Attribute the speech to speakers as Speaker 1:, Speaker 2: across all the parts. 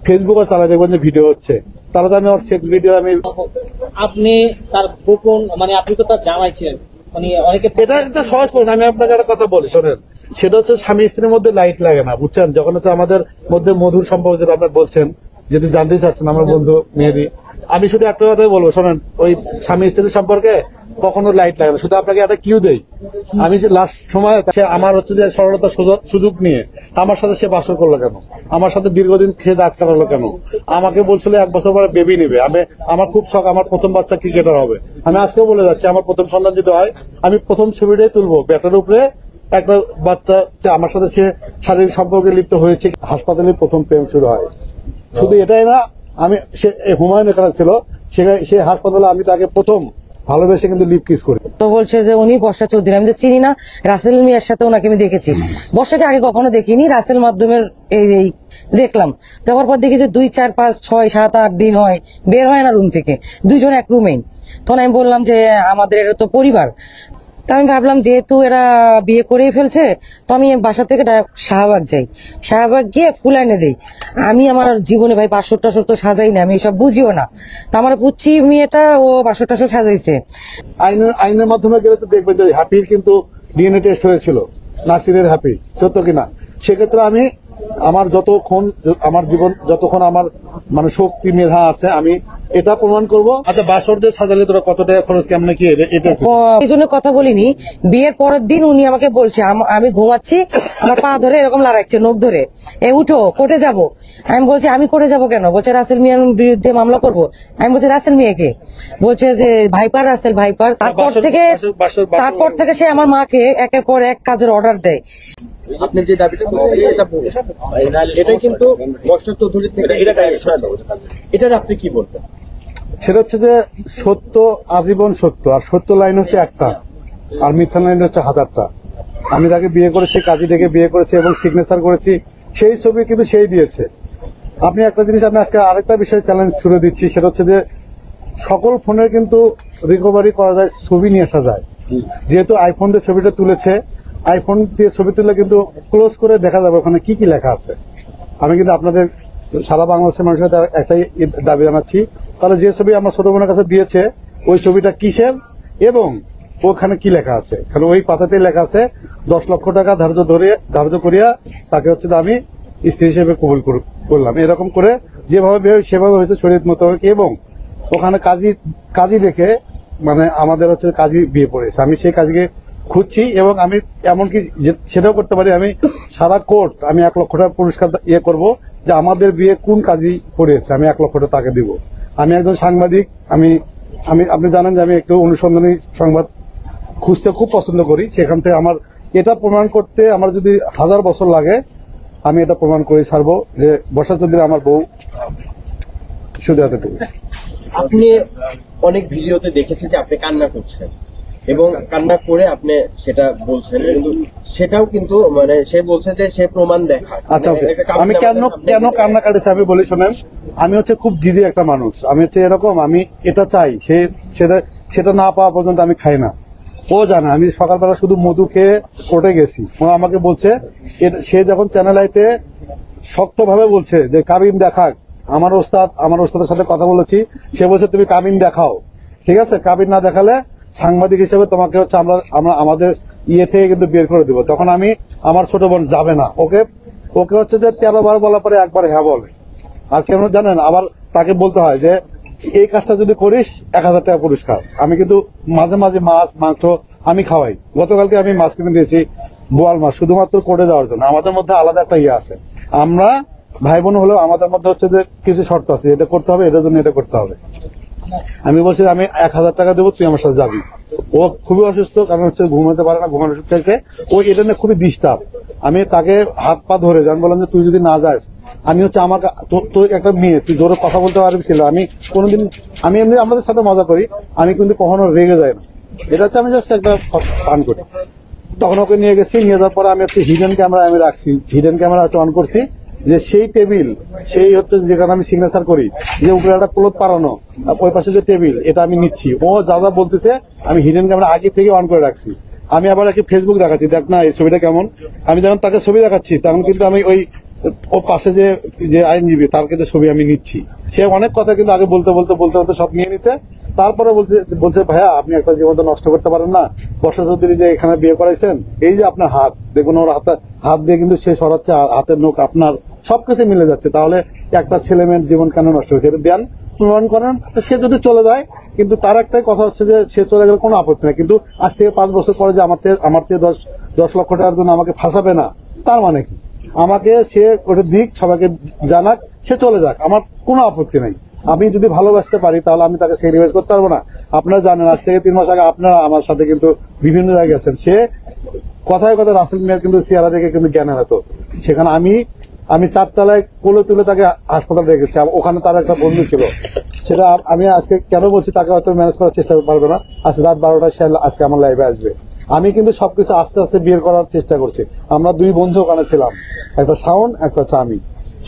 Speaker 1: ফেসবুকও চালাই দেখবেন যে ভিডিও হচ্ছে, তাহলে তো আমি ওর সেক্স ভিডিও আমি
Speaker 2: আপনি তার গোপন মানে আপনি তো তার জামাই ছিলেন, মানে অনেকে
Speaker 1: এটা সহজ পড়েন। আমি আপনাকে একটা কথা বলি শোনেন, সেটা হচ্ছে স্বামী স্ত্রীর মধ্যে লাইট লাগে না, বুঝছেন? যখন হচ্ছে আমাদের মধ্যে মধুর সম্পর্ক যেটা আপনার বলছেন, যেটা জানতে চাচ্ছেন আমার বন্ধু মেহেদি, আমি শুধু একটা কথাই বলবো শোনেন, ওই স্বামী স্ত্রীর সম্পর্কে কখনো লাইট লাগে না। শুধু আপনাকে একটা কিউ দেই, আমি যে লাস্ট সময় সে আমার হচ্ছে যে সরলতা সুযোগ নিয়ে আমার সাথে সে বাসর করলো কেন, আমার সাথে দীর্ঘদিন সে দাঁত কাটালো কেন, আমাকে বলছিল 1 বছর পরে বেবি নেবে, আমার খুব শখ আমার প্রথম বাচ্চা ক্রিকেটার হবে। আমি আজকেও বলে যাচ্ছি আমার প্রথম সন্তান যদি হয় আমি প্রথম ছবিটাই তুলবো ব্যাটার উপরে একটা বাচ্চা, আমার সাথে সে শারীরিক সম্পর্কে লিপ্ত হয়েছে। হাসপাতালে প্রথম প্রেম শুরু হয়। শুধু এটাই না, আমি সে হুমায়ুন এখানে ছিল, সে হাসপাতালে আমি তাকে প্রথম ভালোবেসে কিন্তু লিপ কিস করি।
Speaker 3: তো বলছে যে উনি বর্ষা চৌধুরী, আমি তো চিনি না, রাসেল মিয়ার সাথে ওনাকে আমি দেখেছি, বর্ষাকে আগে কখনো দেখিনি, রাসেল মাধ্যমের এই দেখলাম। তারপর পর দেখি যে 2, 4, 5, 6, 7, 8 দিন হয়, বের হয় না রুম থেকে, দুইজন এক রুমেই। তখন আমি বললাম যে আমাদের এটা তো পরিবার। তা আমি ভাবলাম যেহেতু এরা বিয়ে করেই ফেলছে, তো আমি বাসা থেকে শাহবাগ যাই, শাহবাগ গিয়ে ফুল এনে দেই। আমি আমার জীবনে ভাই বাসর টাসর তো সাজাই না, আমি এসব বুঝিও না। তা আমার পুচ্ছি মেয়েটা ও বাসর টাসর সাজাইছে।
Speaker 1: আইনের মাধ্যমে গেলে তো দেখবেন যে হ্যাপির কিন্তু ডিএনএ টেস্ট হয়েছিল, নাসিরের হ্যাপি, সত্য কিনা। সেক্ষেত্রে আমি আমার যতক্ষণ আমার মানে শক্তি মেধা আছে আমি এটা প্রমাণ করবো। আচ্ছা, বাসর যে সাজালে তোরা কত টাকা খরচ কেমন কি এটা
Speaker 3: এই জন্য কথা বলিনি। বিয়ের পরের দিন উনি আমাকে বলছে, আমি ঘুমাচ্ছি, আমার পা ধরে এরকম লড়াইছে, নখ ধরে, উঠো কোর্টে যাব। আমি বলছি আমি কোর্টে যাবো কেন? বলছে রাসেল মিয়ার বিরুদ্ধে মামলা করব। আমি বলছি রাসেল মিয়াকে? বলছে যে ভাইপার, রাসেল ভাইপার। তারপর থেকে সে আমার মাকে একের পর এক কাজের অর্ডার দেয়।
Speaker 4: আপনি যে দাবিটা করছেন এটা কিন্তু বর্ষা চৌধুরীর থেকে এটার আপনি কি বলবেন?
Speaker 1: সেটা হচ্ছে যে সত্য আজীবন সত্য, আর সত্য লাইন হচ্ছে একটা, আর মিথ্যা লাইন হচ্ছে 1000টা। আমি তাকে বিয়ে করে সে কাজী ডেকে বিয়ে করেছি এবং সিগনেচার করেছি, সেই ছবি কিন্তু সেই দিয়েছে। আপনি একটা জিনিস, আমি আজকে আরেকটা বিষয় চ্যালেঞ্জ ছুড়ে দিচ্ছি, সেটা হচ্ছে যে সকল ফোনের কিন্তু রিকভারি করা যায়, ছবি নিয়ে আসা যায়। যেহেতু আইফোন দিয়ে ছবিটা তুলেছে, আইফোন দিয়ে ছবি তুললে কিন্তু ক্লোজ করে দেখা যাবে ওখানে কি কি লেখা আছে। আমি কিন্তু আপনাদের সারা বাংলাদেশের মানুষের একটাই দাবি জানাচ্ছি, তাহলে যে ছবি আমার ছোট বোনের কাছে দিয়েছে ওই ছবিটা কিসের এবং ওখানে কি লেখা আছে। কারণ ওই পাতাতেই লেখা আছে 10 লক্ষ টাকা ধার্য করিয়া তাকে হচ্ছে আমি স্ত্রী হিসেবে কবুল করলাম। এরকম করে যেভাবে সেভাবে হয়েছে শরীয়ত মোতাবেক, এবং ওখানে কাজী রেখে মানে আমাদের হচ্ছে কাজী বিয়ে পড়েছে। আমি সেই কাজীকে খুঁজছি এবং আমি এমনকি সেটাও করতে পারি, আমি সারা কোর্ট আমি 1 লক্ষ টাকা পুরস্কার করব যে আমাদের বিয়ে কোন কাজী পড়িয়েছে, আমি 1 লক্ষ টাকা তাকে দিব। আমি একজন সাংবাদিক, আমি আপনি জানেন যে আমি একটু অনুসন্ধানী সংবাদ খুঁজতে খুব পছন্দ করি। সেখান থেকে আমার এটা প্রমাণ করতে আমার যদি 1000 বছর লাগে আমি এটা প্রমাণ করে ছাড়বো যে বর্ষা চৌধুরী আমার বউ। শুধু এতটুকু।
Speaker 4: আপনি অনেক ভিডিওতে দেখেছি যে আপনি কান্না করছেন এবং কান্না করে আপনি সেটা বলছেন, কিন্তু সেটাও কিন্তু মানে সে বলছে যে সে প্রমাণ দেখা।
Speaker 1: আচ্ছা, আমি কেন কান্না কাটেছি আমি বলি শোনেন। আমি হচ্ছে খুব জিদি একটা মানুষ, আমি হচ্ছে এরকম, আমি এটা চাই সেটা না পাওয়া পর্যন্ত আমি খাই না। ও জানে আমি সকালবেলা শুধু মধু খেয়ে কোর্টে গেছি। ও আমাকে বলছে, সে যখন চ্যানেল আইতে শক্তভাবে বলছে যে কাবিন দেখাক, আমার ওস্তাদের সাথে কথা বলেছি, সে বলছে তুমি কাবিন দেখাও, ঠিক আছে, কাবিন না দেখালে সাংবাদিক হিসেবে তোমাকে হচ্ছে আমরা আমাদের ইয়ে থেকে কিন্তু বের করে দিব। তখন আমি আমার ছোট বোন যাবে না, ওকে হচ্ছে যে 13 বার বলার পরে একবার হ্যাঁ বলে। আর কেন জানেন, আবার তাকে বলতে হয় যে এই কাজটা যদি করিস 1000 টাকা পুরস্কার। আমি কিন্তু মাঝে মাঝে মাছ মাংস আমি খাওয়াই। গতকালকে আমি মাছ কিনে দিয়েছি, বোয়াল মাছ, শুধুমাত্র কোর্টে যাওয়ার জন্য। আমাদের মধ্যে আলাদা একটা ইয়ে আছে, আমরা ভাই বোন হলেও আমাদের মধ্যে হচ্ছে যে কিছু শর্ত আছে, এটা করতে হবে, এটার জন্য এটা করতে হবে। আমি বলছি আমি 1000 টাকা দেবো, তুই আমার সাথে যাবি। ও খুবই অসুস্থ, কারণ হচ্ছে ঘুমাতে পারে না, ঘুমানো ওষুধ খাইছে। ও এটা নিয়ে খুবই ডিস্টার্ব। আমি তাকে হাত পা ধরে আমি বললাম যে তুই যদি না যাস, আমি হচ্ছে আমাকে তুই একটা মেয়ে, তুই জোরে কথা বলতে পারবি ছিল। আমি কোনোদিন আমি এমনি আমাদের সাথে মজা করি, আমি কিন্তু কখনো রেগে যাই না। এটা হচ্ছে আমি জাস্ট একটা পান করি। তখন ওকে নিয়ে গেছি, নিয়ে যাওয়ার পরে আমি হচ্ছে হিডেন ক্যামেরা আমি রাখছি, হিডেন ক্যামেরা হচ্ছে অন করছি, যে সেই টেবিল সেই হচ্ছে যেখানে আমি সিগনেচার করি, যে উপরে একটা ক্লোথ পারানো, ওই পাশে যে টেবিল, এটা আমি নিচ্ছি। ও যা যা বলতেছে আমি হিডেন ক্যামেরা আগে থেকে অন করে রাখছি। আমি আবার একটি ফেসবুক দেখাচ্ছি, দেখ না এই ছবিটা কেমন। আমি যখন তাকে ছবি দেখাচ্ছি তখন কিন্তু আমি ওই ও পাশে যে যে আইনজীবী তার কিন্তু ছবি আমি নিচ্ছি, সে অনেক কথা কিন্তু আগে বলতে বলতে বলতে বলতে সব নিয়ে নিচ্ছে। তারপরে বলছে ভাইয়া আপনি একটা জীবনটা নষ্ট করতে পারেন না, বর্ষা চৌধুরী যে এখানে বিয়ে করাইছেন, এই যে আপনার হাত দেখুন, ওর হাত দিয়ে কিন্তু সে সরাচ্ছে, হাতের নখ আপনার সবকিছু মিলে যাচ্ছে, তাহলে একটা ছেলে মেয়ের জীবন কেন নষ্ট হয়েছে, এটা দেন প্রমাণ করেন। সে যদি চলে যায়, কিন্তু তার একটাই কথা হচ্ছে যে সে চলে গেলে কোনো আপত্তি নেই, কিন্তু আজ থেকে 5 বছর পরে যে আমার থেকে 10 লক্ষ টাকার জন্য আমাকে ফাঁসাবে না, তার মানে কি? আমাকে সে ওটা দিক, সবাইকে জানাক, সে চলে যাক, আমার কোনো আপত্তি নাই। আমি যদি ভালোবাসতে পারি তাহলে আমি তাকে স্যাক্রিফাইস করতে পারবো না? আপনারা জানেন আজ থেকে 3 মাস আগে আপনারা আমার সাথে কিন্তু বিভিন্ন জায়গায় গেছেন, সে কথায় কথা রাসেল মিয়ার কিন্তু চেহারা দেখে কিন্তু জ্ঞান হারাতো। সেখানে আমি 4 তলায় কোলে তুলে তাকে হাসপাতালে রেখেছি, ওখানে তার একটা বন্ধু ছিল, সেটা আমি আজকে কেন বলছি, তাকে হয়তো ম্যানেজ করার চেষ্টা পারবে না। আজ রাত 12টায় সে আজকে আমার লাইভে আসবে। আমি কিন্তু সবকিছু আস্তে আস্তে বিয়ে করার চেষ্টা করছি। আমরা 2 বন্ধু ওখানে ছিলাম, একটা শাওন, একটা হচ্ছে আমি।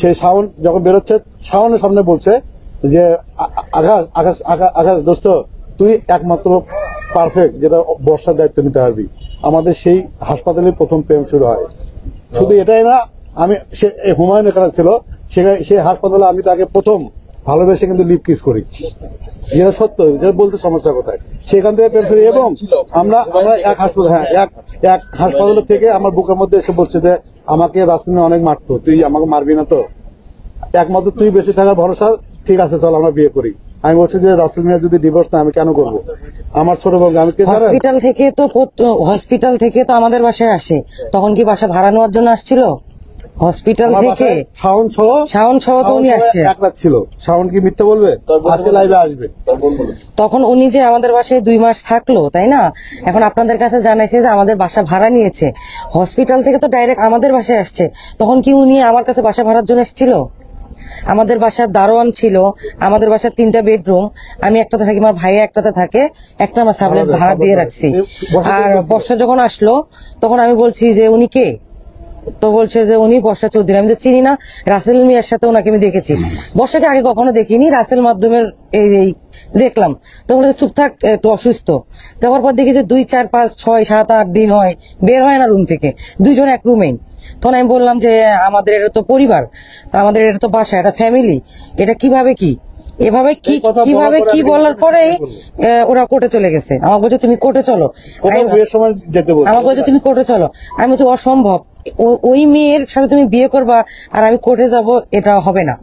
Speaker 1: সেই শাওন যখন বেরোচ্ছে, শাওনের সামনে বলছে যে আকাশ দোস্ত, তুই একমাত্র পারফেক্ট যেটা বর্ষার দায়িত্ব নিতে পারবি। আমাদের সেই হাসপাতালে প্রথম প্রেম শুরু হয়। শুধু এটাই না, সে হুমায়ুন এখানে ছিল, সে হাসপাতালে আমি তাকে প্রথম ভালোবেসে কিন্তু লিপ কিস করি, যেটা সত্য, যেটা বলতে সমস্যা কোথায়। সেখান থেকে প্রেম করি এবং আমরা এক হাসপাতাল, এক হাসপাতাল থেকে আমার বুকের মধ্যে এসে বলছে যে আমাকে রাস্তায় অনেক মারতো, তুই আমাকে মারবি না তো, একমাত্র তুই বেঁচে থাকার ভরসা, ঠিক আছে চল আমরা বিয়ে করি। আমি বলছি যে রাসেল মিয়া যদি ডিভোর্স না, আমি কেন করবো? আমার ছোট বোন, আমি
Speaker 3: হসপিটাল থেকে তো আমাদের বাসায় আসে, তখন কি বাসা ভাড়া নেওয়ার জন্য আসছিল? হসপিটাল থেকে শাওন সহ তো উনি আসছে,
Speaker 1: ছিল। শাওন কি মিথ্যা বলবে? আজকে লাইভে আসবে।
Speaker 3: তখন উনি যে আমাদের বাসায় 2 মাস থাকলো, তাই না? এখন আপনাদের কাছে জানাইছে যে আমাদের বাসা ভাড়া নিয়েছে, হসপিটাল থেকে তো ডাইরেক্ট আমাদের বাসায় আসছে, তখন কি উনি আমার কাছে বাসা ভাড়ার জন্য এসেছিল? আমাদের বাসার দারোয়ান ছিল, আমাদের বাসার 3টা বেডরুম, আমি একটাতে থাকি, আমার ভাই একটাতে থাকে, একটা আমার সাবলেট ভাড়া দিয়ে রাখছি। আর বর্ষা যখন আসলো তখন আমি বলছি যে উনি কে, তো বলছে যে উনি বর্ষা চৌধুরী। আমি তো চিনি না, রাসেল মিয়ার সাথে ওনাকে আমি দেখেছি, বর্ষাকে আগে কখনো দেখিনি, রাসেল মাধ্যমের এই দেখলাম। তো বলেছে চুপ থাক, একটু অসুস্থ। তারপর পর দেখি যে 2, 4, 5, 6, 7, 8 দিন হয়, বের হয় না রুম থেকে, 2 জন এক রুমেই। তখন আমি বললাম যে আমাদের এটা তো পরিবার, তো আমাদের এটা তো বাসা, এটা ফ্যামিলি, এটা কিভাবে কি এভাবে কি বলার পরেই ওরা কোর্টে চলে গেছে। আমার বলছে তুমি কোর্টে চলো, আমার বলছে তুমি কোর্টে চলো। আমি বলছি অসম্ভব, ওই মেয়ের সাথে তুমি বিয়ে করবা আর আমি কোর্টে যাব, এটা হবে না।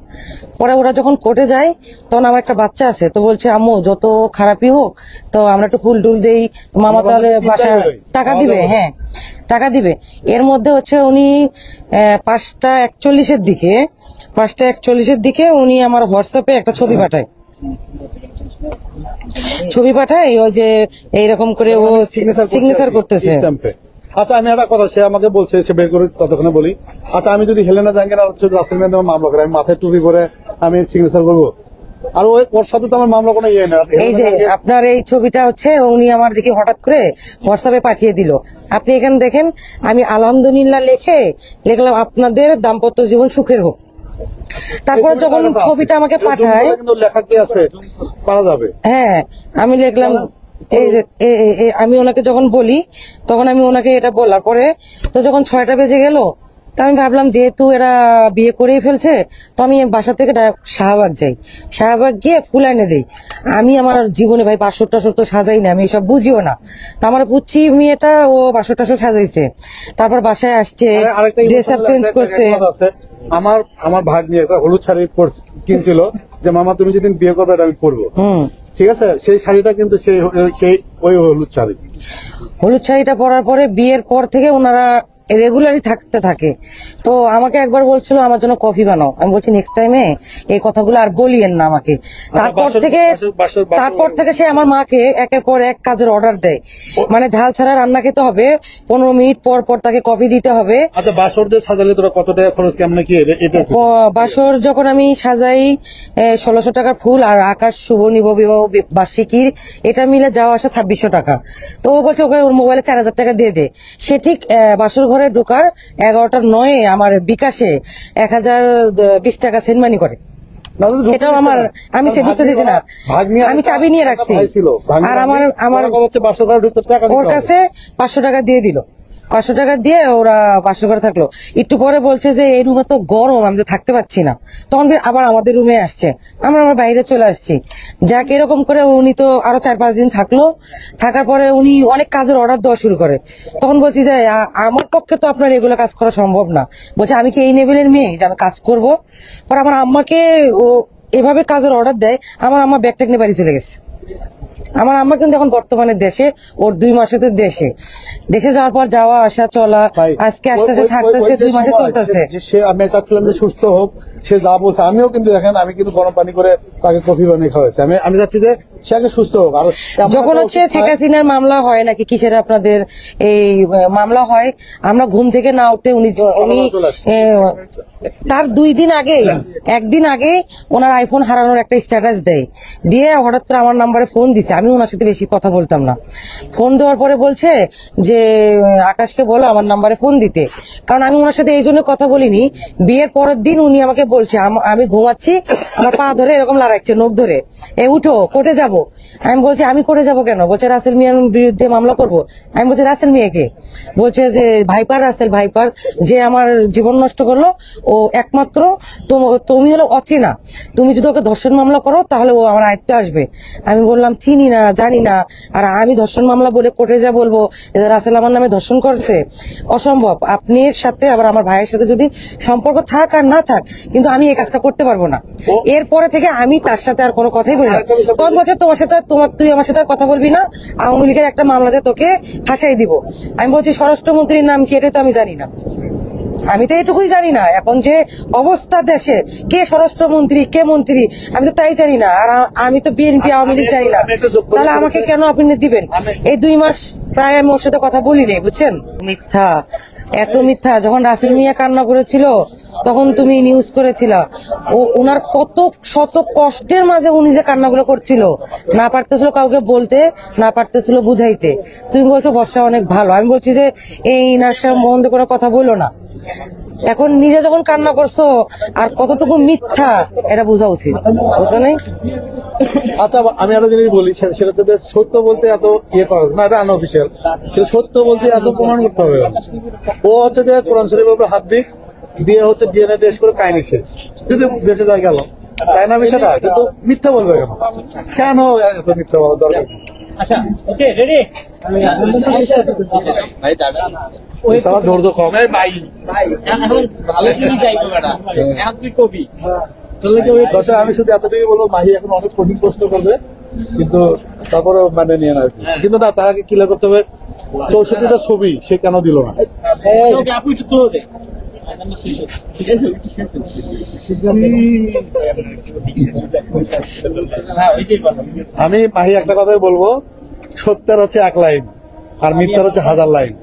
Speaker 3: পরে ওরা যখন কোর্টে যায়, তখন আমার একটা বাচ্চা আছে, তো বলছে আম্মু যত খারাপই হোক তো আমরা একটু ফুল টুল দেই, মামা তাহলে বাসা টাকা দিবে, হ্যাঁ টাকা দিবে। এর মধ্যে হচ্ছে উনি 5টা 41-এর দিকে উনি আমার হোয়াটসঅ্যাপে একটা ছবি পাঠায়, ওই যে এইরকম করে ও সিগনেচার করতেছে।
Speaker 1: আচ্ছা আমি একটা কথা, সে আমাকে বলছে, সে বের করে ততক্ষণে বলি। আচ্ছা আমি যদি হেলেনা জাহাঙ্গীর আর রাসেল মিয়া মামলা করে, আমি মাথায় টুপি করে আমি সিগনেচার করবো, আর ওর সাথে তো আমার মামলা কোনো ইয়ে না।
Speaker 3: এই যে আপনার এই ছবিটা হচ্ছে উনি আমার দিকে হঠাৎ করে হোয়াটসঅ্যাপে পাঠিয়ে দিল। আপনি এখানে দেখেন, আমি আলহামদুলিল্লাহ লিখলাম আপনাদের দাম্পত্য জীবন সুখের হোক। তারপর যখন ছবিটা আমাকে পাঠায়,
Speaker 1: লেখা কি আছে পারা যাবে,
Speaker 3: হ্যাঁ আমি লিখলাম, এই যে আমি ওনাকে যখন বলি, তখন আমি ওনাকে এটা বলার পরে তো যখন 6টা বেজে গেল, তা আমি ভাবলাম যেহেতু এরা বিয়ে করেই ফেলছে, তো আমি বাসা থেকে শাহবাগ যাই, শাহবাগ গিয়ে ফুল এনে দেই। আমি আমার জীবনে ভাই বাসর টাসর তো সাজাই না, আমি এসব বুঝিও না। তো আমার পুচ্ছি মেয়েটা ও বাসর টাসর সাজাইছে, তারপর বাসায় আসছে, ড্রেস আপ চেঞ্জ করছে।
Speaker 1: আমার ভাগ নিয়ে একটা হলুদ শাড়ি কিনছিল, যে মামা তুমি যেদিন বিয়ে করবে এটা আমি পরবো, ঠিক আছে? সেই শাড়িটা কিন্তু ওই হলুদ
Speaker 3: শাড়িটা পরার পরে বিয়ের পর থেকে ওনারা রেগুলারই থাকতে থাকে। তো আমাকে একবার বলছিল আমার জন্য কফি বানাও, আমি বলছি নেক্সট টাইমে এই কথাগুলো আর বলিয়েন না আমাকে। তারপর থেকে সে আমার মাকে একের পর এক কাজের অর্ডার দেয়, মানে ঝাল ছাড়া রান্না খেতে হবে, 15 মিনিট পর পর তাকে কফি দিতে হবে।
Speaker 1: আচ্ছা বাসর যে সাজালে তোরা কত টাকা খরচ, কেমন কি?
Speaker 3: বাসর যখন আমি সাজাই 1600 টাকার ফুল আর আকাশ শুভ নিব বিবাহ বার্ষিকীর এটা মিলে যাওয়া আসা 2600 টাকা। তো ও বলছে ওকে ওর মোবাইলে 4000 টাকা দিয়ে দে। সে ঠিক বাসর ঘরে ঢোকার 11টার 9 আমার বিকাশে 1020 টাকা সেন্ড মানি করে। সেটাও আমি সে ঢুকতে দিয়েছি না, আমি চাবি নিয়ে রাখছি। আর আমার ওর কাছে 500 টাকা দিয়ে দিল। 500 টাকা দিয়ে ওরা 500 করে থাকলো। একটু পরে বলছে যে এই রুমে তো গরম, আমি তো থাকতে পারছি না। তখন আবার আমাদের রুমে আসছে, আমরা বাইরে চলে আসছি। যাক, এরকম করে উনি তো আরো 4-5 দিন থাকলো। থাকার পরে উনি অনেক কাজের অর্ডার দেওয়া শুরু করে। তখন বলছি যে আমার পক্ষে তো আপনার এগুলো কাজ করা সম্ভব না। বলছে আমি কি এই লেভেলের মেয়ে যে আমি কাজ করবো? পরে আমার আম্মাকে ও এভাবে কাজের অর্ডার দেয়। আমার আম্মা ব্যাগ ট্যাগ নিয়ে বাড়ি চলে গেছে। আমার আম্মা কিন্তু এখন বর্তমানে দেশে, ওর 2 মাসে তো দেশে যাওয়ার পর যাওয়া আসা চলা,
Speaker 1: ভাই,
Speaker 3: আজকে আসতেছে
Speaker 1: ওই-
Speaker 3: থাকতেছে,
Speaker 1: ওই যে
Speaker 3: 2 মাসে
Speaker 1: সময়
Speaker 3: চলতেছে।
Speaker 1: সে আমি চাচ্ছিলাম যে সুস্থ হোক, সে যা বলছে আমিও কিন্তু দেখেন আমি কিন্তু গরম পানি করে তাকে কফি বানিয়ে খাওয়াইছি। আমি চাচ্ছি যে সে আগে সুস্থ হোক। আর এমন
Speaker 3: যখন
Speaker 1: একটা
Speaker 3: হচ্ছে
Speaker 1: ওষুধ
Speaker 3: শেখ
Speaker 1: খায়-
Speaker 3: হাসিনার মামলা হয় নাকি কিসের আপনাদের এই মামলা হয়, আমরা ঘুম থেকে না উঠতে উনি
Speaker 1: চলে আসছে।
Speaker 3: তার 2 দিন আগে, 1 দিন আগে ওনার আইফোন হারানোর একটা স্ট্যাটাস দেয়, দিয়ে হঠাৎ করে আমার নাম্বারে ফোন দিছে। আমি ওনার সাথে বেশি কথা বলতাম না। ফোন দেওয়ার পরে বলছে যে আকাশকে বলো আমার নাম্বারে ফোন দিতে, কারণ আমি ওনার সাথে এই জন্য কথা বলিনি। বিয়ের পরের দিন উনি আমাকে বলছে আমি ঘুমাচ্ছি, আমার পা ধরে এরকম লড়াইছে, নখ ধরে, উঠো কোর্টে যাব। আমি বলছি আমি কোর্টে যাব কেন? বলছে রাসেল মিয়ার বিরুদ্ধে মামলা করব। আমি বলছি রাসেল মিয়াকে? বলছে যে রাসেল ভাইপার, যে আমার জীবন নষ্ট করলো, ও একমাত্র তুমি হলো অচেনা, তুমি যদি ওকে ধর্ষণ মামলা করো তাহলে ও আমার আয়ত্তে আসবে। আমি বললাম চিনি না, জানি না, আর আমি ধর্ষণ মামলা বলে কোর্টে যা বলবো যে রাসেল আমার নামে ধর্ষণ করছে, অসম্ভব। আপনার সাথে আবার আমার ভাইয়ের সাথে যদি সম্পর্ক থাক আর না থাক, কিন্তু আমি এই কাজটা করতে পারবো না। এরপরে থেকে আমি তার সাথে আর কোনো কথাই বলি না। তখন বলছে তুই আমার সাথে আর কথা বলবি না, আওয়ামী লীগের একটা মামলাতে তোকে ফাঁসাই দিব। আমি বলছি স্বরাষ্ট্রমন্ত্রীর নাম কি, এটা তো আমি জানি না। আমি তো এটুকুই জানি না এখন যে অবস্থা দেশে, কে স্বরাষ্ট্রমন্ত্রী কে মন্ত্রী আমি তো তাই জানি না। আর আমি তো বিএনপি আওয়ামী লীগ জানি না, তাহলে আমাকে কেন আপনি দিবেন? এই 2 মাস প্রায় আমি ওর সাথে কথা বলি নাই, বুঝছেন? মিথ্যা, এত মিথ্যা। যখন রাসেল মিয়া কান্না করেছিল তখন তুমি নিউজ করেছিল, ওনার কত শত কষ্টের মাঝে উনি যে কান্নাগুলো করছিল, না পারতেছিল কাউকে বলতে, না পারতেছিল বুঝাইতে। তুমি বলছো বর্ষা অনেক ভালো, আমি বলছি যে এই ইনার সম্বন্ধে কোনো কথা বললো না। এখন নিজে যখন কান্না করছো আর কতটুকু মিথ্যা এটা বোঝা উচিত, বুঝছো নাই?
Speaker 1: আচ্ছা, আমি একটা জিনিস বলি, সেটা হচ্ছে যে সত্য বলতে এত করা না, এটা আনঅফিসিয়াল। সেটা সত্য বলতে এত প্রমাণ করতে হবে না। ও হচ্ছে যে কোরআন শরীফের উপরে হাত দিয়ে হচ্ছে ডিএনএ টেস্ট করে কাহিনী শেষ, যদি বেঁচে যায় গেল, তাই না বিষয়টা? কিন্তু মিথ্যা বলবে কেন এত মিথ্যা বলার দরকার?
Speaker 2: আচ্ছা, ওকে, রেডি?
Speaker 4: ভাই যাবেন?
Speaker 1: সারা ধৈর্য কম। এই ভাই
Speaker 2: এখন ভালো জিনিস চাইবো ম্যাডাম, এখন তুই কবি চলে কি?
Speaker 1: দর্শক, আমি শুধু এতটুকু বলবো, মাহি এখন অনেক কঠিন প্রশ্ন করবে, কিন্তু তারপরে মানে নিয়ে না। কিন্তু না, তার আগে ক্লিয়ার করতে হবে 64টা ছবি সে কেন দিল না।
Speaker 2: ওকে, আপু একটু ক্লোজ দে। হ্যাঁ, ওইটাই কথা।
Speaker 1: আমি মাহি একটা কথাই বলবো, সত্যের হচ্ছে 1 লাইন আর মিথ্যার হচ্ছে 1000 লাইন।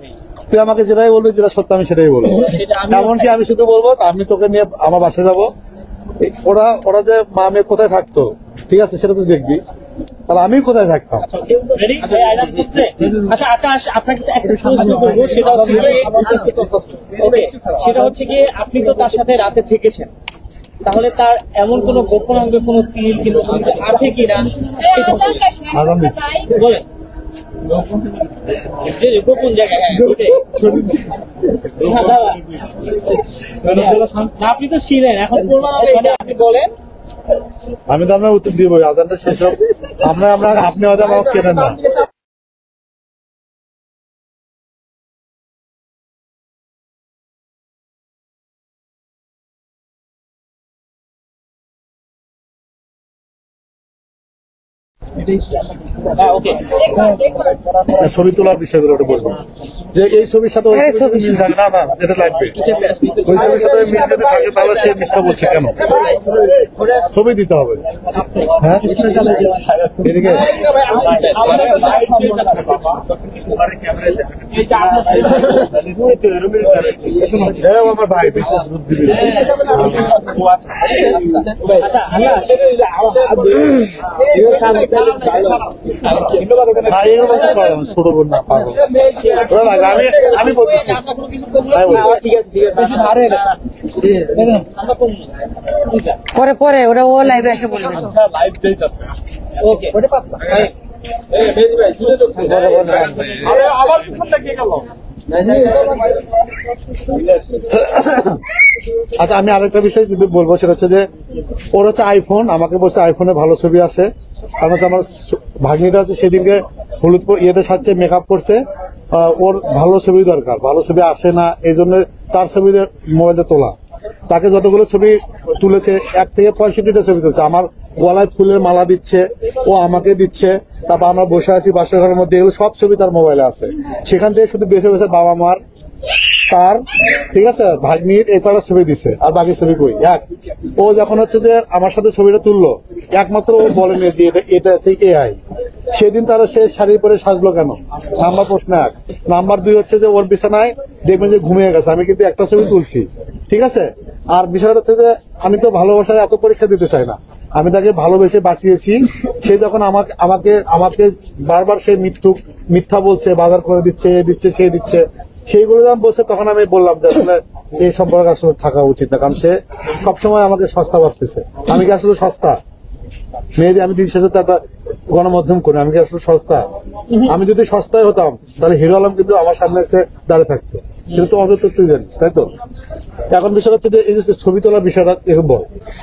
Speaker 1: তুই আমাকে যেটাই বলবি, যেটা সত্য আমি সেটাই বলবো। এমনকি আমি শুধু বলবো আমি তোকে নিয়ে আমার বাসায় যাবো, ওরা যে মা মেয়ে কোথায় থাকতো, ঠিক আছে, সেটা তুই দেখবি, তাহলে আমি কোথায় থাকতাম।
Speaker 2: রেডি? আচ্ছা আকাশ, আপনাকে একটা প্রশ্ন করবো, সেটা হচ্ছে সেটা হচ্ছে কি, আপনি তো তার সাথে রাতে থেকেছেন, তাহলে তার এমন কোন গোপন অঙ্গে কোন তিল কিন্তু আছে কিনা
Speaker 1: আজান দিচ্ছি।
Speaker 2: বলেন। যে গোপন জায়গায়, হ্যাঁ, ওইটাই। হ্যাঁ, দাঁড়া। না, আপনি তো ছিলেন, এখন প্রমাণ হবে এটা, আপনি বলেন।
Speaker 1: আমি তো আপনার উত্তর দিব, আজানটা শেষ হোক। আপনি হয়তো আমাকে চেনেন না।
Speaker 2: হ্যাঁ, ওকে।
Speaker 1: ছবি তোলার বিষয়গুলো ওটা বলবো, যে এই ছবির সাথে ওই ছবির মিল থাকে না, এটা লাগবে। ওই ছবির সাথে মিল যদি থাকে তাহলে সে মিথ্যা বলছে কেন? ছবি দিতে হবে। হ্যাঁ, এদিকে আমার ভাই বেশি দুধ দিবি।
Speaker 2: আচ্ছা,
Speaker 1: ছোট বোন না, পাগল। আমি বলতেছি
Speaker 3: পরে ওরা ও লাইভে এসে বলবে।
Speaker 2: ওকে,
Speaker 1: আচ্ছা, আমি আরেকটা বিষয় যদি বলবো, সেটা হচ্ছে যে ওর হচ্ছে আইফোন, আমাকে বলছে আইফোনে ভালো ছবি আছে। কারণ হচ্ছে আমার ভাগ্নিটা হচ্ছে সেদিনকে হলুদ ইয়েতে সাজছে, মেকআপ করছে, ওর ভালো ছবি দরকার, ভালো ছবি আসে না, এই জন্য তার ছবি মোবাইলে তোলা। তাকে যতগুলো ছবি তুলেছে 1 থেকে 65টা ছবি তুলছে। আমার গলায় ফুলের মালা দিচ্ছে, ও আমাকে দিচ্ছে, তারপর আমরা বসে আছি বাসর ঘরের মধ্যে, এগুলো সব ছবি তার মোবাইলে আছে। সেখান থেকে শুধু বেছে বেছে বাবা মার, তার, ঠিক আছে, ভাগ্নির এই কটা ছবি দিছে, আর বাকি ছবি কই। ও যখন হচ্ছে যে আমার সাথে ছবিটা তুললো, একমাত্র ও বলেনি যে এটা হচ্ছে এআই। সেদিন তাহলে সে শাড়ি পরে সাজলো কেন? নাম্বার প্রশ্ন 1। নাম্বার 2 হচ্ছে যে ওর বিছানায় দেখবেন যে ঘুমিয়ে গেছে, আমি কিন্তু একটা ছবি তুলছি, ঠিক আছে। আর বিষয়টা হচ্ছে যে আমি তো ভালোবাসার এত পরীক্ষা দিতে চাই না, আমি তাকে ভালোবেসে বাঁচিয়েছি। সে যখন আমাকে বারবার সে মিথ্যা বলছে, বাজার করে দিচ্ছে, এ দিচ্ছে, সে দিচ্ছে, সেইগুলো যখন বলছে, তখন আমি বললাম যে আসলে এই সম্পর্কে আসলে থাকা উচিত না। কারণ সে সবসময় আমাকে সস্তা ভাবতেছে। আমি কি আসলে সস্তা? মেয়েদের আমি দিন শেষে তো একটা গণমাধ্যম করি, আমি কি আসলে সস্তা? আমি যদি সস্তায় হতাম তাহলে হিরো আলম কিন্তু আমার সামনে এসে দাঁড়িয়ে থাকতো, কিন্তু অত তুই জানিস, তাই তো? এখন বিষয় হচ্ছে যে এই যে ছবি তোলার বিষয়টা এরকম বল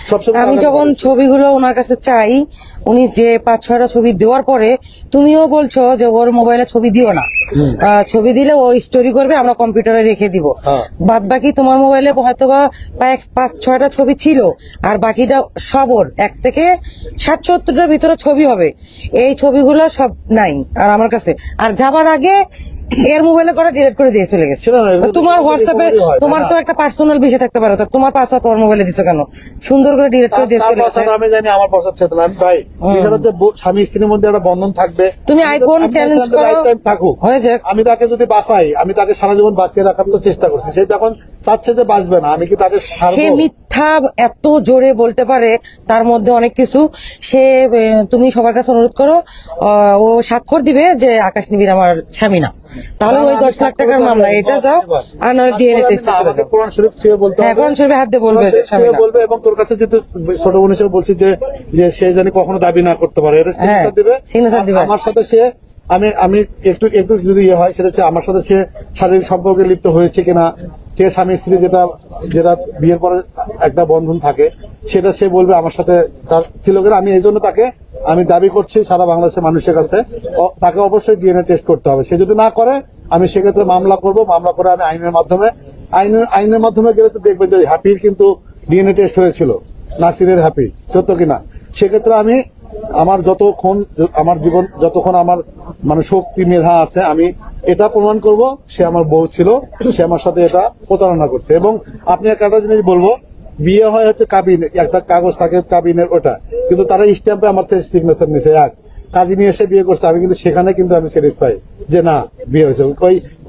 Speaker 1: সবসময়।
Speaker 3: আমি যখন ছবিগুলো ওনার কাছে চাই, উনি যে 5-6টা ছবি দেওয়ার পরে তুমিও বলছো যে ওর মোবাইলে ছবি দিও না, ছবি দিলে ও স্টোরি করবে, আমরা কম্পিউটারে রেখে দিব। বাদ বাকি তোমার মোবাইলে হয়তোবা 5-6টা ছবি ছিল, আর বাকিটা সব ওর 1 থেকে 60-70টার ভিতরে ছবি হবে। এই ছবিগুলো সব নাই আর আমার কাছে। আর যাবার আগে এর মোবাইলে করে ডিলিট করে দিয়ে চলে গেছে। তোমার হোয়াটসঅ্যাপে তোমার তো একটা পার্সোনাল বিষয় থাকতে পারে, তোমার পাসওয়ার্ড তোমার মোবাইলে দিছো কেন? সুন্দর করে ডিলিট করে দিয়ে চলে গেছে।
Speaker 1: আমি জানি আমার পছন্দ ছিল না। আমি ভাই, বিষয়টা হচ্ছে স্বামী স্ত্রীর মধ্যে একটা বন্ধন থাকবে।
Speaker 3: তুমি আইফোন চ্যালেঞ্জ করো,
Speaker 1: থাকুক,
Speaker 3: হয়ে যাক।
Speaker 1: আমি তাকে যদি বাঁচাই, আমি তাকে সারা জীবন বাঁচিয়ে রাখার তো চেষ্টা করছি। সে তখন চাচ্ছে যে বাঁচবে না, আমি কি তাকে
Speaker 3: সে মিথ্যা এত জোরে বলতে পারে, তার মধ্যে অনেক কিছু। সে তুমি সবার কাছে অনুরোধ করো, ও স্বাক্ষর দিবে যে আকাশ নিবিড় আমার স্বামী না, তাহলে ওই 10 লাখ টাকার মামলা এটা যাও, আর নয় ডিএনএ টেস্ট
Speaker 1: আমাকে কোরআন শরীফ ছুঁয়ে বলতে হবে।
Speaker 3: হ্যাঁ, কোরআন শরীফে হাত দিয়ে বলবে যে স্বামী না।
Speaker 1: বলবে। এবং তোর কাছে যেহেতু ছোট বোন হিসেবে বলছি যে সে জানি কখনো দাবি না করতে পারে, এটা সিগনেচার দিবে।
Speaker 3: সিগনেচার দিবে।
Speaker 1: আমার সাথে সে আমি একটু যদি ইয়ে হয়, সেটা হচ্ছে আমার সাথে সে শারীরিক সম্পর্কে লিপ্ত হয়েছে কিনা, কে স্বামী স্ত্রী যেটা বিয়ের পরে একটা বন্ধন থাকে, সেটা সে বলবে আমার সাথে তার ছিল কিনা। আমি এই জন্য তাকে আমি দাবি করছি সারা বাংলাদেশের মানুষের কাছে, তাকে অবশ্যই ডিএনএ টেস্ট করতে হবে। সে যদি না করে, আমি সেক্ষেত্রে মামলা করব। মামলা করে আমি আইনের মাধ্যমে গেলে তো দেখবেন যে হ্যাপির কিন্তু ডিএনএ টেস্ট হয়েছিল, নাসিরের হ্যাপি, সত্য কিনা। সেক্ষেত্রে আমি আমার যতক্ষণ আমার মানে শক্তি মেধা আছে, আমি এটা প্রমাণ করব সে আমার বউ ছিল, সে আমার সাথে এটা প্রতারণা করছে। এবং আপনি একটা জিনিস বলবো, বিয়ে হয় হচ্ছে কাবিন, একটা কাগজ থাকে কাবিনের, ওটা কিন্তু তারা স্ট্যাম্পে আমার থেকে সিগনেচার নিয়েছে, কাজী নিয়ে এসে বিয়ে করছে। আমি কিন্তু সেখানে কিন্তু আমি স্যাটিসফাই যে না, বিয়ে হয়েছে।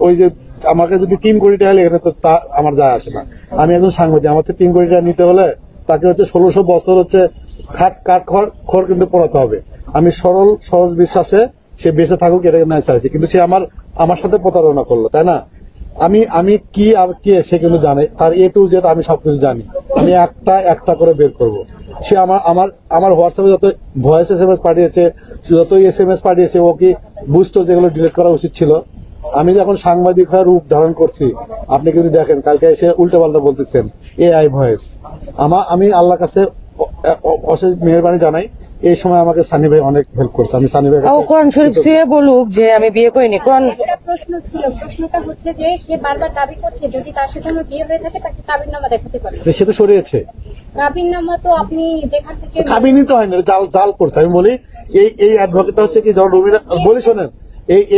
Speaker 1: ওই যে আমাকে যদি 3 কোটি টাকা লেগে, তো তা আমার যায় আসে না। আমি একজন সাংবাদিক, আমার থেকে 3 কোটি টাকা নিতে হলে তাকে হচ্ছে 1600 বছর হচ্ছে খড় কিন্তু পড়াতে হবে। আমি সরল সহজ বিশ্বাসে সে বেঁচে থাকুক, এটা না চাইছি, কিন্তু সে আমার সাথে প্রতারণা করলো, তাই না? আমি কি আর কে সে কিন্তু জানে, তার A to Z আমি সবকিছু জানি। আমি একটা করে বের করব। সে আমার হোয়াটসঅ্যাপে যত ভয়েস SMS পাঠিয়েছে, যত SMS পাঠিয়েছে, ও কি বুঝতো যেগুলো ডিলিট করা উচিত ছিল? আমি যখন সাংবাদিক হয়ে রূপ ধারণ করছি, আপনি কিন্তু দেখেন কালকে এসে উল্টোপাল্টা বলতেছেন AI ভয়েস। আমি আল্লাহর কাছে অশেষ মেহেরবানি জানাই, এই সময় আমাকে সানি ভাই অনেক হেল্প করছে। আমি সানি ভাই
Speaker 3: কোরআন শরীফ ছুঁয়ে বলুক যে আমি বিয়ে করিনি। কোরআন
Speaker 5: প্রশ্ন ছিল, প্রশ্নটা হচ্ছে যে সে বারবার দাবি করছে যদি তার সাথে আমার বিয়ে হয়ে থাকে তাকে কাবিননামা দেখাতে পারে।
Speaker 1: সে তো সরিয়েছে।
Speaker 5: কাবিননামা তো আপনি যেখান থেকে
Speaker 1: কাবিনই তো হয় না, জাল করছে। আমি বলি এই অ্যাডভোকেটটা হচ্ছে কি, যখন রুমিরা বলি শোনেন,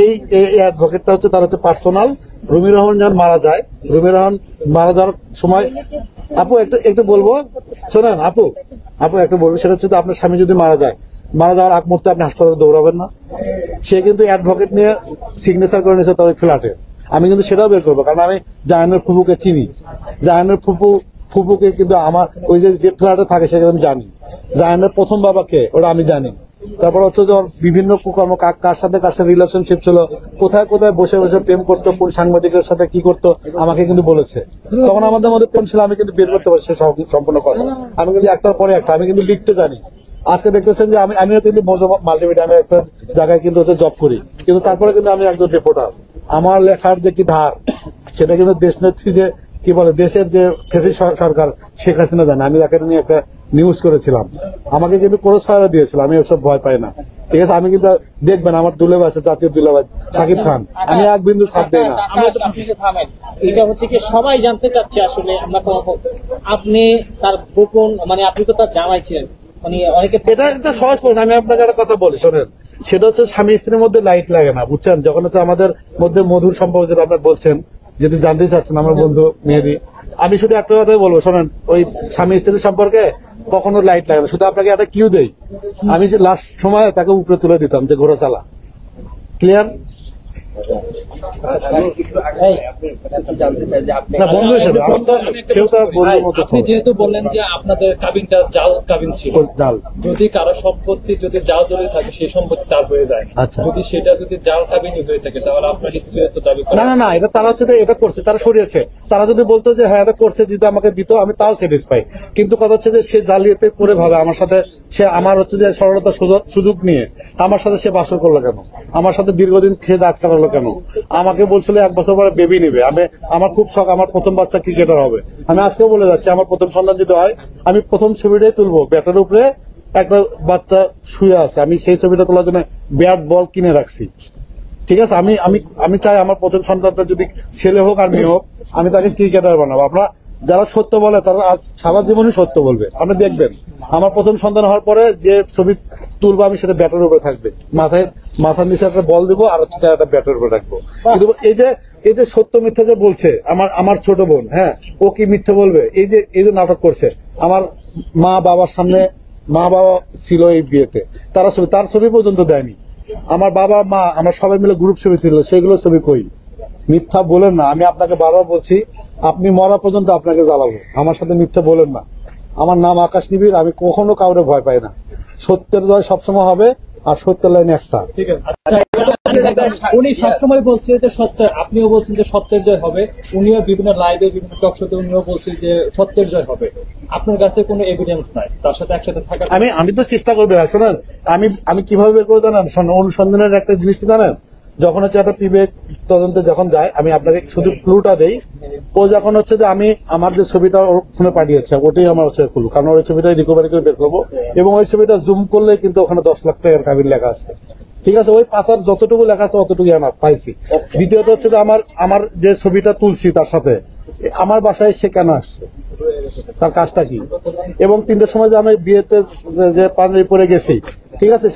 Speaker 1: এই অ্যাডভোকেটটা হচ্ছে তার হচ্ছে পার্সোনাল। রুমি রহমান যখন মারা যায়, রুমি রহমান মারা যাওয়ার সময়, আপু একটু বলবো শোনেন, আপু একটা বলবো, সেটা হচ্ছে আপনার স্বামী যদি মারা যাওয়ার আগ মুহূর্তে আপনি হাসপাতালে দৌড়াবেন না? সে কিন্তু অ্যাডভোকেট নিয়ে সিগনেচার করে নিয়েছে তাদের ফ্ল্যাটে। আমি কিন্তু সেটাও বের করবো, কারণ আমি জাহানের ফুপুকে চিনি। জাহানের ফুপুকে কিন্তু আমার ওই যে ফ্ল্যাটে থাকে সেটা আমি জানি। জাহানের প্রথম বাবাকে ওরা আমি জানি। তারপর হচ্ছে বিভিন্ন কুকর্ম, কার সাথে রিলেশনশিপ ছিল, কোথায় বসে প্রেম করতো, কোন সাংবাদিকের সাথে কি করতো, আমাকে কিন্তু বলেছে। তখন আমাদের মধ্যে প্রেম ছিল, আমি কিন্তু বের করতে পারছি সম্পূর্ণ কথা। আমি কিন্তু একটার পরে একটা, আমি কিন্তু লিখতে জানি। আজকে দেখতেছেন যে আমিও কিন্তু মাল্টিমিডিয়া, আমি একটা জায়গায় কিন্তু জব করি, কিন্তু তারপরে কিন্তু আমি একজন রিপোর্টার। আমার লেখার যে কি ধার, সেটা কিন্তু দেশ নেত্রী যে কি বলে দেশের যে ফেসিস্ট সরকার শেখ হাসিনা জানে। আমি তাকে নিয়ে একটা নিউজ করেছিলাম, আমাকে কিন্তু ক্রস ফায়ার দিয়েছিল। আমি ওসব ভয় পাই না, ঠিক আছে। আমি কিন্তু দেখবেন আমার দুলেভাই আছে, জাতীয় দুলেভাই সাকিব খান, আমি এক বিন্দু ছাড় দিই না।
Speaker 2: আমরা তো আপনি যে থামেন, এটা হচ্ছে কি সবাই জানতে চাচ্ছে আসলে আমরা আপনি তার গোপন মানে আপনি তো তার জামাই ছিলেন, মানে অনেকে
Speaker 1: এটা একটা সহজ প্রশ্ন। আমি আপনাকে একটা কথা বলি শোনেন, সেটা হচ্ছে স্বামী স্ত্রীর মধ্যে লাইট লাগে না, বুঝছেন। যখন হচ্ছে আমাদের মধ্যে মধুর সম্পর্ক যেটা আপনার বলছেন, যদি জানতে চাচ্ছেন আমার বন্ধু মেহেদি, আমি শুধু একটা কথাই বলবো শোনেন, ওই স্বামী স্ত্রীর সম্পর্কে কখনো লাইট লাগে না। শুধু আপনাকে একটা কিউ দেই, আমি যে লাস্ট সময় তাকে উপরে তুলে দিতাম যে ঘোড়া চালা। ক্লিয়ার?
Speaker 4: জানতে চাই যে আপনি
Speaker 1: না বন্ধু হিসেবে আমার তো সেও তো বন্ধুর মতো
Speaker 6: আপনি যেহেতু বললেন যে আপনাদের কাবিনটা জাল কাবিন ছিল,
Speaker 1: জাল।
Speaker 6: যদি কারো সম্পত্তি যদি জাল দলিল থাকে সেই সম্পত্তি তার হয়ে যায়।
Speaker 1: আচ্ছা।
Speaker 6: যদি সেটা যদি জাল কাবিনই হয়ে থাকে তাহলে আপনার স্ত্রী তো দাবি করে
Speaker 1: না না না, এটা তারা হচ্ছে যে এটা করছে, তারা সরিয়েছে। তারা যদি বলতো যে হ্যাঁ এটা করছে, যদি আমাকে দিত আমি তাও স্যাটিসফাই। কিন্তু কথা হচ্ছে যে সে জালিয়াতি করে ভাবে আমার সাথে, সে আমার হচ্ছে যে সরলতা সুযোগ নিয়ে আমার সাথে সে বাসর করলো কেন, আমার সাথে দীর্ঘদিন সে দাঁত কাটালো কেন, আমাকে বলছিল 1 বছর পরে বেবি নেবে। আমার খুব শখ, আমার প্রথম বাচ্চা ক্রিকেটার হবে। আমি আজকেও বলে যাচ্ছি, আমার প্রথম সন্তান যদি হয় আমি প্রথম ছবিটাই তুলবো, ব্যাটের উপরে একটা বাচ্চা শুয়ে আছে, আমি সেই ছবিটা তোলার জন্য ব্যাট বল কিনে রাখছি, ঠিক আছে। আমি আমি আমি চাই আমার প্রথম সন্তানটা যদি ছেলে হোক আর মেয়ে হোক, আমি তাকে ক্রিকেটার বানাবো। আপনারা যারা সত্য বলে তারা আজ সারা জীবনই সত্য বলবে। আপনি দেখবেন আমার প্রথম সন্তান হওয়ার পরে যে ছবি তুলবো আমি, সেটা ব্যাটের উপরে থাকবে, মাথার নিচে একটা বল দিব আর হচ্ছে একটা ব্যাটের উপরে রাখবো। কিন্তু এই যে সত্য মিথ্যা যে বলছে আমার ছোট বোন, হ্যাঁ ও কি মিথ্যা বলবে? এই যে নাটক করছে, আমার মা বাবার সামনে, মা বাবা ছিল এই বিয়েতে, তার ছবি পর্যন্ত দেয়নি। আমার বাবা মা আমরা সবাই মিলে গ্রুপ ছবি ছিল, সেগুলো ছবি কই? মিথ্যা বলেন না। আমি আপনাকে বারবার বলছি, আপনি মরা পর্যন্ত আপনাকে জ্বালাবো, আমার সাথে মিথ্যা বলেন না। আমার নাম আকাশ নিবিড়, আমি কখনো কাউরে ভয় পাই না। সত্যের জয় সবসময় হবে, আর সত্যের লাইন একটা।
Speaker 6: ঠিক আছে। আচ্ছা, উনি সবসময় বলছে যে সত্যের, আপনিও বলছেন যে সত্যের জয় হবে, উনিও বিভিন্ন লাইভে বিভিন্ন টক শোতে উনিও বলছে যে সত্যের জয় হবে। আপনার কাছে কোনো এভিডেন্স নাই তার সাথে একসাথে থাকার?
Speaker 1: আমি তো চেষ্টা করবো। শোনেন, আমি কিভাবে বের করে জানেন, অনুসন্ধানের একটা জিনিস কি জানেন, যখন হচ্ছে একটা বিবেক তদন্তে যখন যায়, আমি আপনাকে শুধু ক্লুটা দেই। ও যখন হচ্ছে যে আমি আমার যে ছবিটা ওর ফোনে পাঠিয়েছে, ওটাই আমার হচ্ছে ক্লু, কারণ ওই ছবিটা রিকভারি করে বের করবো। এবং ওই ছবিটা জুম করলে কিন্তু ওখানে 10 লাখ টাকার কাবিন লেখা আছে, ঠিক আছে। ওই পাতার যতটুকু লেখা আছে অতটুকু আমার পাইছি। দ্বিতীয়ত হচ্ছে যে আমার যে ছবিটা তুলছি তার সাথে আমার বাসায় সে কেন আসছে, তার কাজটা কি। এবং 3টার সময় যে আমি বিয়েতে যে পাঞ্জাবি পরে গেছি, ঠিক আছে,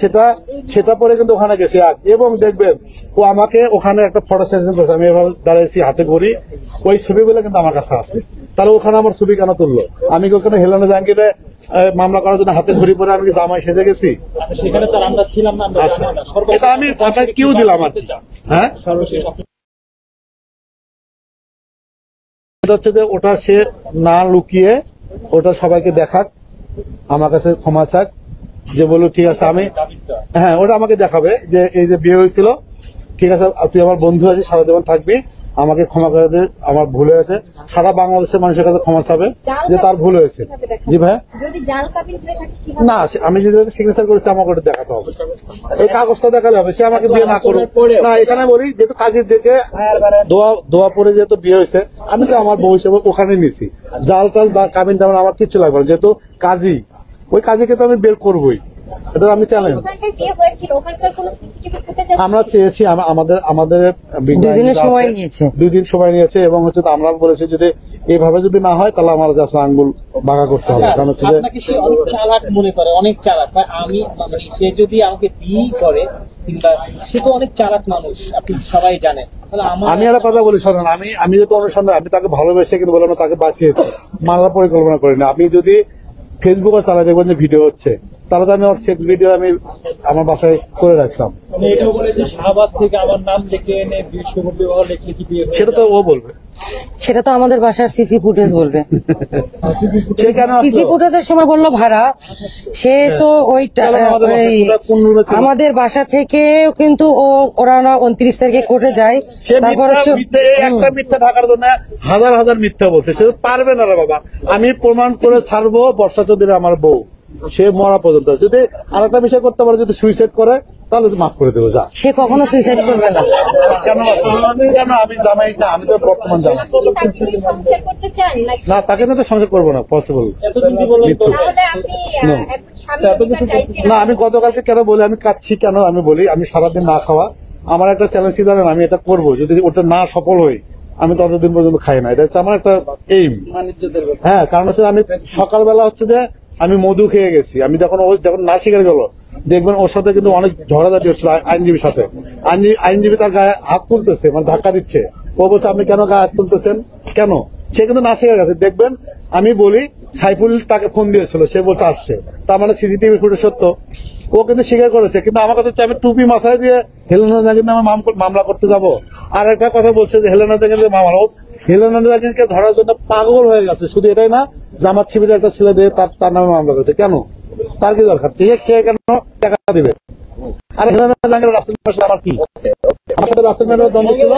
Speaker 1: সেটা পরে কিন্তু ওখানে গেছি। এবং দেখবেন ও আমাকে ওখানে একটা ফটো সেশন করেছে, আমি এভাবে দাঁড়িয়েছি, হাতে ঘড়ি, ওই ছবিগুলো কিন্তু আমার কাছে আছে। তাহলে ওখানে আমার ছবি কেন তুললো? আমি কি ওখানে হেলানো জাহাঙ্গীরে মামলা করার জন্য হাতে ঘড়ি পরে আমি কি জামাই সেজে গেছি?
Speaker 6: আচ্ছা, সেখানে তার আমরা ছিলাম না, আমরা
Speaker 1: আচ্ছা,
Speaker 6: জানি না। সর্বশেষ
Speaker 1: এটা আমি আপনাকে কিউ দিলাম আর কি। হ্যাঁ,
Speaker 6: সর্বশেষ আপনি
Speaker 1: এটা হচ্ছে যে ওটা সে না লুকিয়ে ওটা সবাইকে দেখাক, আমার কাছে ক্ষমা চাক, যে বললো ঠিক আছে আমি, হ্যাঁ ওটা আমাকে দেখাবে যে এই যে বিয়ে হয়েছিল, ঠিক আছে তুই আমার বন্ধু আছিস, সারা জীবন থাকবি, আমাকে ক্ষমা করে দে, আমার ভুল হয়েছে। সারা বাংলাদেশের মানুষের কাছে ক্ষমা চাবে যে তার ভুল হয়েছে। জি ভাই,
Speaker 5: যদি জাল কাবিন হয়ে থাকে কিভাবে?
Speaker 1: না আমি যদি সিগনেচার করেছি আমাকে ওটা দেখাতে হবে, এই কাগজটা দেখালে হবে। সে আমাকে বিয়ে না করুক না, এখানে বলি যেহেতু কাজের দিকে দোয়া পরে যেহেতু বিয়ে হয়েছে, আমি তো আমার বউ হিসেবে ওখানে নিছি। জাল টাল কাবিন টাবিন আমার কিচ্ছু লাগবে না, যেহেতু কাজী, ওই কাজীকে তো আমি বের করবোই, এটা আমি চ্যালেঞ্জ।
Speaker 5: ওখানকার বিয়ে হয়েছিল, ওখানকার কোনো সিসিটিভি ফুটেজ
Speaker 1: আমরা চেয়েছি, আমাদের
Speaker 3: 2 দিনের সময় নিয়েছে।
Speaker 1: 2 দিন সময় নিয়েছে, এবং হচ্ছে আমরা বলেছি যদি এইভাবে যদি না হয় তাহলে আমার কাছে আঙ্গুল বাঁকা করতে হবে। কারণ হচ্ছে যে
Speaker 2: আপনাকে সে অনেক চালাক মনে করে, অনেক চালাক। আমি মানে সে যদি আমাকে বিয়ে করে কিংবা সে তো অনেক চালাক মানুষ, আপনি সবাই জানেন। তাহলে
Speaker 1: আমি একটা কথা বলি শোনেন, আমি যেহেতু অনুসন্ধান, আমি তাকে ভালোবেসে কিন্তু বললাম না তাকে বাঁচিয়েছি, মারার পরিকল্পনা করিনি। আপনি যদি ফেসবুকে চালাই দেখবেন যে ভিডিও হচ্ছে, তাহলে তো আমি ওর সেক্স ভিডিও আমি আমার বাসায় করে রাখতাম।
Speaker 6: আমি এটাও বলেছি শাহবাগ থেকে আমার নাম লিখে এনে শুভ বিবাহ লিখলে কি বিয়ে হয়ে
Speaker 1: সেটা তো ও বলবে,
Speaker 3: সেটা তো আমাদের বাসার সিসি ফুটেজ বলবে।
Speaker 1: সে কেন আসলো?
Speaker 3: সিসি ফুটেজের সময় বললো ভাড়া, সে তো আমাদের বাসা থেকে কিন্তু ওরা না 29 তারিখে কোর্টে যায়।
Speaker 1: সে
Speaker 3: তারপর হচ্ছে
Speaker 1: একটা মিথ্যা ঢাকার জন্য হাজার মিথ্যা বলছে, সে পারবে না রে বাবা। আমি প্রমাণ করে ছাড়বো বর্ষা চৌধুরী আমার বউ, সে মরা পর্যন্ত। যদি আরেকটা বিষয় করতে পারে, যদি সুইসাইড করে তাহলে তো মাফ করে দেবো, যা।
Speaker 3: সে কখনো সুইসাইড করবে না।
Speaker 1: কেন কেন আমি জামাই না, আমি তো বর্তমান জামাই
Speaker 5: আপনি কি তাকে নিয়ে সংসার করতে চান নাকি?
Speaker 1: না, তাকে তো সংসার করবো না, পসিবল।
Speaker 6: এত যদি বলেন তো
Speaker 1: মৃত্যু।
Speaker 5: তাহলে আপনি এখন স্বামীর অধিকার চাইছেন
Speaker 1: না, আমি গতকালকে কেন বলি আমি কাঁদছি, কেন আমি বলি আমি সারাদিন না খাওয়া, আমার একটা চ্যালেঞ্জ কি জানেন, আমি এটা করবো, যদি ওটা না সফল হই আমি ততদিন পর্যন্ত খাই না, এটা হচ্ছে আমার একটা এইম। হ্যাঁ, কারণ হচ্ছে আমি সকালবেলা হচ্ছে যে আমি মধু খেয়ে গেছি, আমি যখন ও যখন না শিকার গেল দেখবেন ওর সাথে কিন্তু অনেক ঝগড়াঝাটি হচ্ছিল আইনজীবীর সাথে। আইনজীবী তার গায়ে হাত তুলতেছে, মানে ধাক্কা দিচ্ছে, ও বলছে আপনি কেন গায়ে হাত তুলতেছেন কেন, সে কিন্তু না শিকার গেছে। দেখবেন আমি বলি সাইফুল তাকে ফোন দিয়েছিল, সে বলছে আসছে, তার মানে সিসিটিভি ফুটেজ সত্য, ও কিন্তু স্বীকার করেছে। কিন্তু আমার কথা হচ্ছে আমি টুপি মাথায় দিয়ে হেলেনা জাগির নামে মামলা করতে যাব। আর একটা কথা বলছে যে হেলেনা জাগির মামলা, ও হেলেনা জাগিরকে ধরার জন্য পাগল হয়ে গেছে। শুধু এটাই না, জামাত শিবিরের একটা ছেলে দিয়ে তার নামে মামলা করেছে। কেন, তার কি দরকার, সে কেন টাকা দিবে? আর হেলেনা জাগির রাস্তার পাশে আমার কি, আমার সাথে রাস্তার দ্বন্দ্ব ছিল।